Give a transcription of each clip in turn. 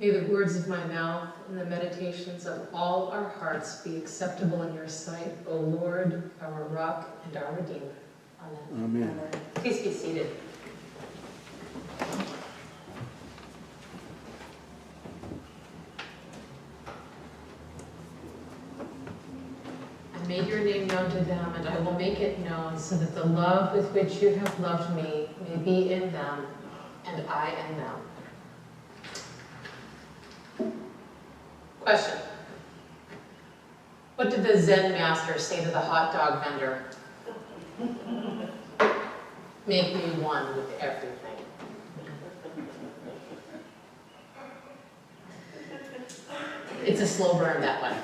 May the words of my mouth and the meditations of all our hearts be acceptable in your sight, O Lord, our rock and our Redeemer. Amen. Amen. Please be seated. I made your name known to them, and I will make it known, so that the love with which you have loved me may be in them, and I in them. Question. What did the Zen master say to the hot dog vendor? Make me one with everything. It's a slow burn, that one.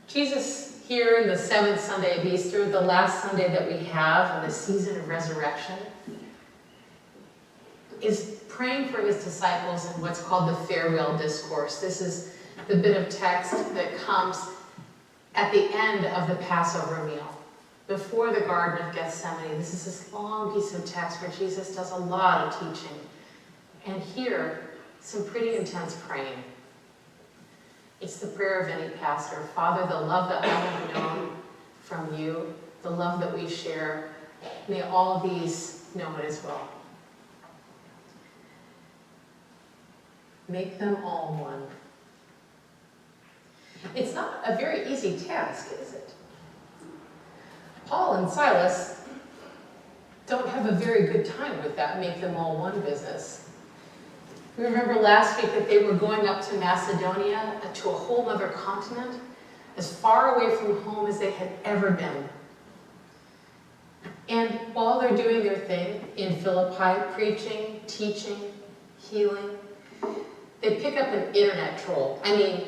Jesus, here in the 7th Sunday of Easter, the last Sunday that we have in the season of resurrection, is praying for his disciples in what's called the farewell discourse. This is the bit of text that comes at the end of the Passover meal, before the Garden of Gethsemane. This is this long piece of text where Jesus does a lot of teaching. And here, some pretty intense praying. It's the prayer of any pastor. Father, the love that I have known from you, the love that we share, may all of these know it as well. Make them all one. It's not a very easy task, is it? Paul and Silas don't have a very good time with that make them all one business. We remember last week that they were going up to Macedonia, to a whole other continent, as far away from home as they had ever been. And while they're doing their thing in Philippi, preaching, teaching, healing, they pick up an internet troll. I mean,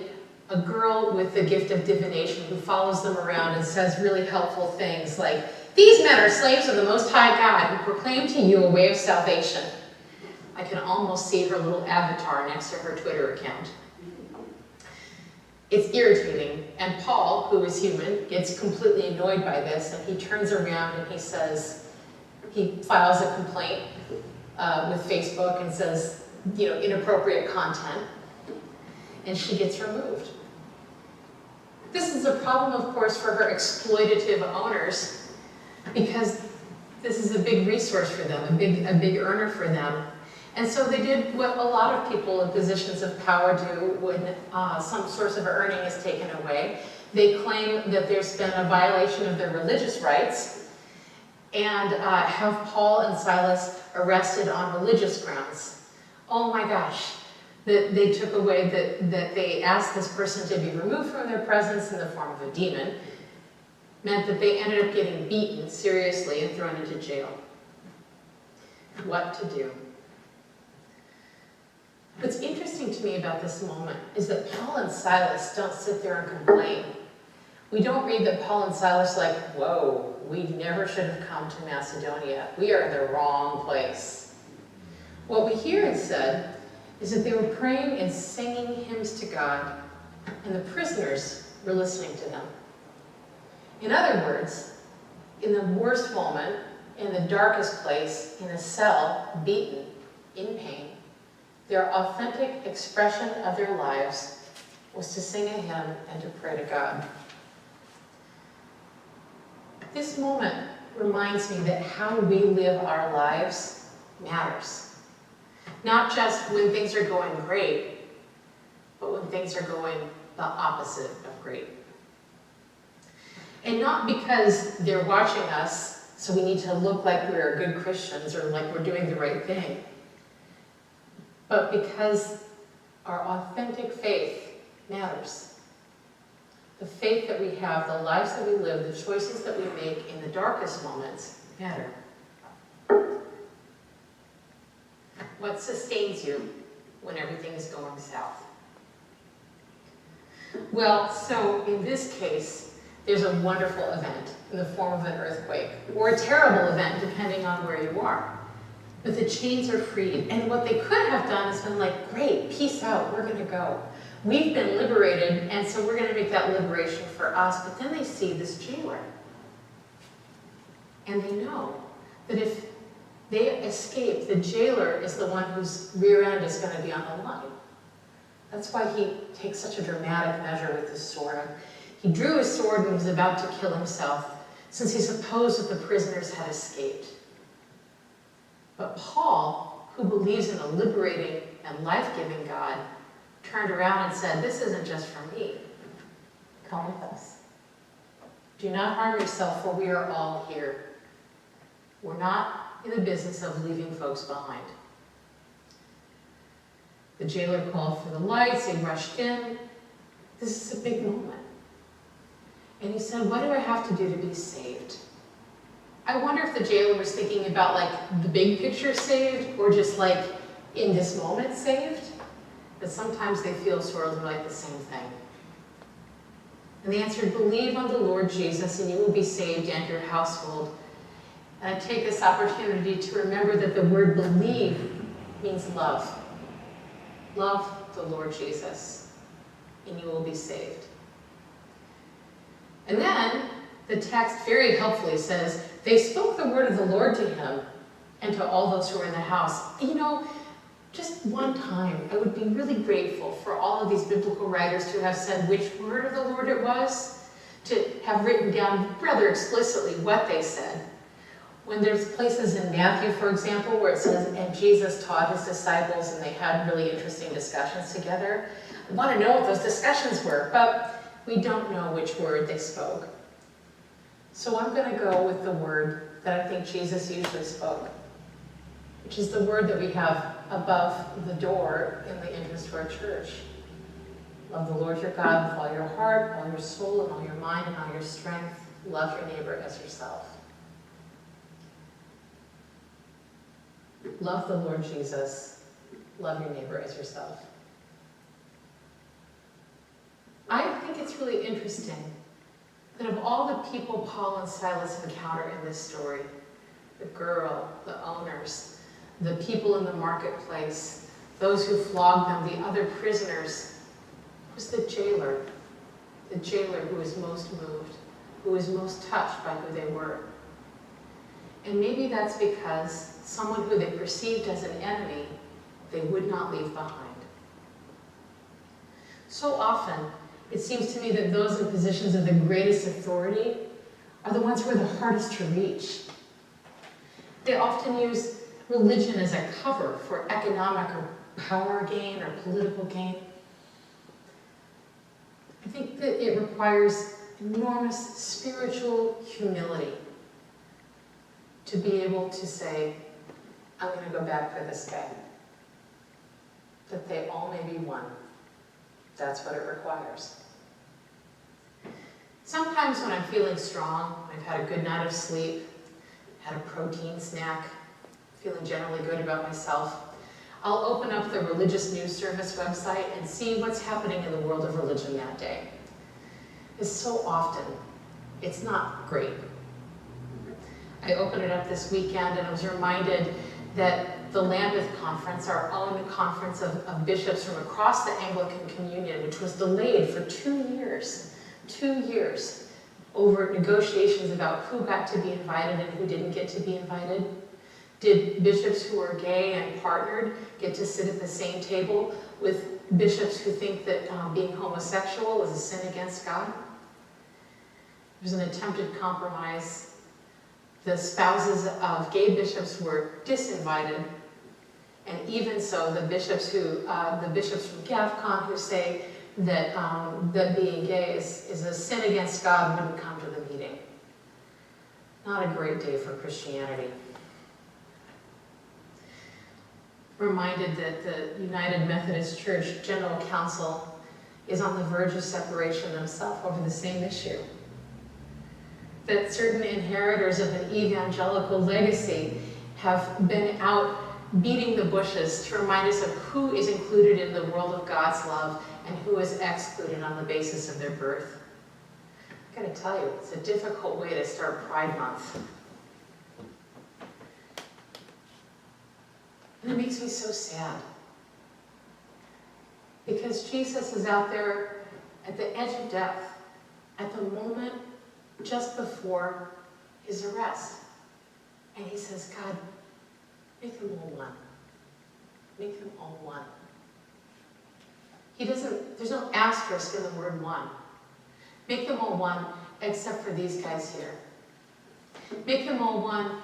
a girl with the gift of divination who follows them around and says really helpful things like, "These men are slaves of the Most High God who proclaim to you a way of salvation." I can almost see her little avatar next to her Twitter account. It's irritating, and Paul, who is human, gets completely annoyed by this, and he turns around and he files a complaint with Facebook and says, inappropriate content, and she gets removed. This is a problem, of course, for her exploitative owners, because this is a big resource for them, a big earner for them. And so they did what a lot of people in positions of power do when some source of earning is taken away. They claim that there's been a violation of their religious rights and have Paul and Silas arrested on religious grounds. Oh my gosh, that they took away, that they asked this person to be removed from their presence in the form of a demon, meant that they ended up getting beaten seriously and thrown into jail. What to do? What's interesting to me about this moment is that Paul and Silas don't sit there and complain. We don't read that Paul and Silas are like, whoa, we never should have come to Macedonia. We are in the wrong place. What we hear instead is that they were praying and singing hymns to God, and the prisoners were listening to them. In other words, in the worst moment, in the darkest place, in a cell, beaten, in pain, their authentic expression of their lives was to sing a hymn and to pray to God. This moment reminds me that how we live our lives matters. Not just when things are going great, but when things are going the opposite of great. And not because they're watching us, so we need to look like we're good Christians or like we're doing the right thing, but because our authentic faith matters. The faith that we have, the lives that we live, the choices that we make in the darkest moments matter. What sustains you when everything is going south? Well, so in this case, there's a wonderful event in the form of an earthquake, or a terrible event depending on where you are. But the chains are freed, and what they could have done is been like, great, peace out, we're going to go. We've been liberated, and so we're going to make that liberation for us. But then they see this jailer. And they know that if They escape. The jailer is the one whose rear end is going to be on the line. That's why he takes such a dramatic measure with his sword. He drew his sword and was about to kill himself, since he supposed that the prisoners had escaped. But Paul, who believes in a liberating and life-giving God, turned around and said, "This isn't just for me. Come with us. Do not harm yourself, for we are all here." We're not in the business of leaving folks behind. The jailer called for the lights. They rushed in. This is a big moment. And he said, "What do I have to do to be saved?" I wonder if the jailer was thinking about like the big picture saved, or just like in this moment saved. But sometimes they feel sort of like the same thing. And they answered, "Believe on the Lord Jesus and you will be saved and your household." And I take this opportunity to remember that the word believe means love. Love the Lord Jesus and you will be saved. And then the text very helpfully says, they spoke the word of the Lord to him and to all those who were in the house. You know, just one time, I would be really grateful for all of these biblical writers to have said which word of the Lord it was, to have written down rather explicitly what they said. When there's places in Matthew, for example, where it says, "And Jesus taught his disciples," and they had really interesting discussions together. I want to know what those discussions were, but we don't know which word they spoke. So I'm going to go with the word that I think Jesus usually spoke, which is the word that we have above the door in the entrance to our church. Love the Lord your God with all your heart, all your soul, and all your mind, and all your strength. Love your neighbor as yourself. Love the Lord Jesus. Love your neighbor as yourself. I think it's really interesting that of all the people Paul and Silas encounter in this story, the girl, the owners, the people in the marketplace, those who flogged them, the other prisoners, it was the jailer who was most moved, who was most touched by who they were. And maybe that's because someone who they perceived as an enemy, they would not leave behind. So often, it seems to me that those in positions of the greatest authority are the ones who are the hardest to reach. They often use religion as a cover for economic or power gain or political gain. I think that it requires enormous spiritual humility to be able to say, "I'm going to go back for this guy." That they all may be one. That's what it requires. Sometimes when I'm feeling strong, I've had a good night of sleep, had a protein snack, feeling generally good about myself, I'll open up the Religious News Service website and see what's happening in the world of religion that day. Because so often, it's not great. I opened it up this weekend and I was reminded that the Lambeth Conference, our own conference of bishops from across the Anglican Communion, which was delayed for 2 years, over negotiations about who got to be invited and who didn't get to be invited. Did bishops who were gay and partnered get to sit at the same table with bishops who think that being homosexual is a sin against God? There's an attempted compromise. The spouses of gay bishops were disinvited, and even so, the bishops from GAVCON who say that that being gay is a sin against God wouldn't come to the meeting. Not a great day for Christianity. Reminded that the United Methodist Church General Council is on the verge of separation themselves over the same issue. That certain inheritors of an evangelical legacy have been out beating the bushes to remind us of who is included in the world of God's love and who is excluded on the basis of their birth. I gotta tell you, it's a difficult way to start Pride Month. And it makes me so sad. Because Jesus is out there at the edge of death, at the moment just before his arrest. And he says, "God, Make them all one. Make them all one. There's no asterisk in the word one. Make them all one except for these guys here. Make them all one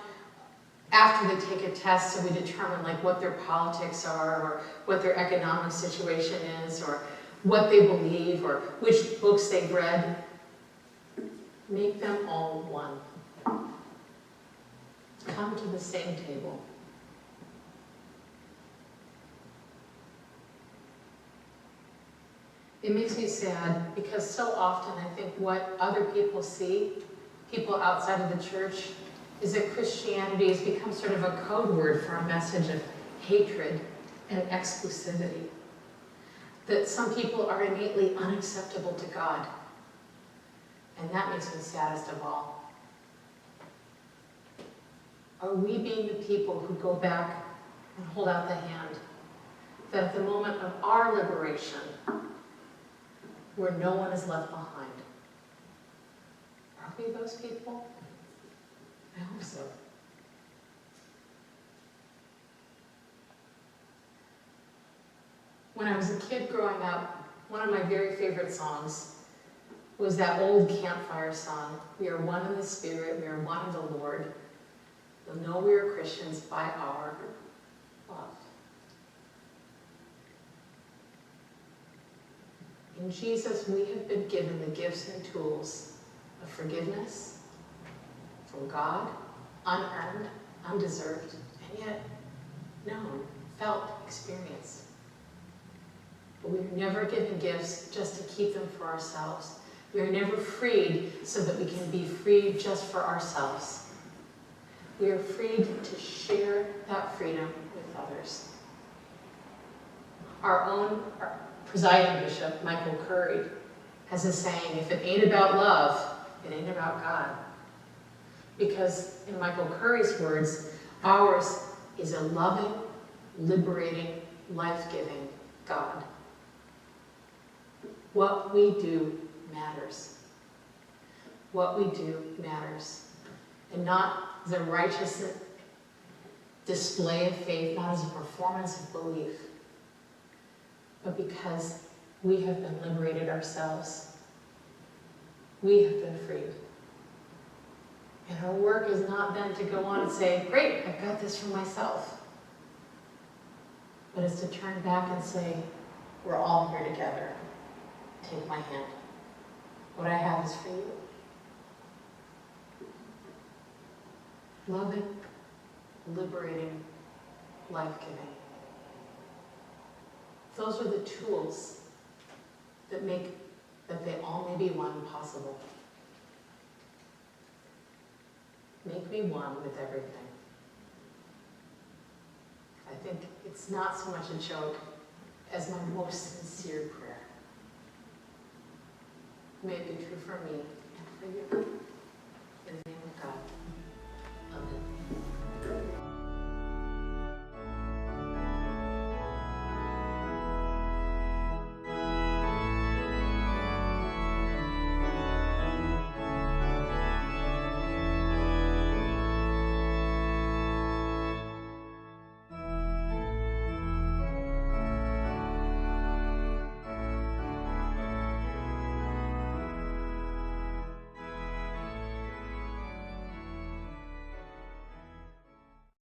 after they take a test so we determine like what their politics are or what their economic situation is or what they believe or which books they've read. Make them all one. Come to the same table. It makes me sad because so often I think what other people see, people outside of the church, is that Christianity has become sort of a code word for a message of hatred and exclusivity. That some people are innately unacceptable to God. And that makes me saddest of all. Are we being the people who go back and hold out the hand that at the moment of our liberation, where no one is left behind? Are we those people? I hope so. When I was a kid growing up, one of my very favorite songs was that old campfire song, "We are one in the Spirit, we are one in the Lord. You'll know we are Christians by our love." In Jesus, we have been given the gifts and tools of forgiveness from God, unearned, undeserved, and yet known, felt, experienced. But we are never given gifts just to keep them for ourselves. We are never freed so that we can be free just for ourselves. We are freed to share that freedom with others. Our presiding bishop, Michael Curry, has a saying, if it ain't about love, it ain't about God. Because in Michael Curry's words, ours is a loving, liberating, life-giving God. What we do matters. What we do matters. And not as a righteous display of faith, not as a performance of belief, but because we have been liberated ourselves. We have been freed. And our work is not then to go on and say, great, I've got this for myself. But it's to turn back and say, we're all here together. Take my hand. What I have is for you. Loving, liberating, life-giving. Those are the tools that make that they all may be one possible. Make me one with everything. I think it's not so much a joke as my most sincere prayer. May it be true for me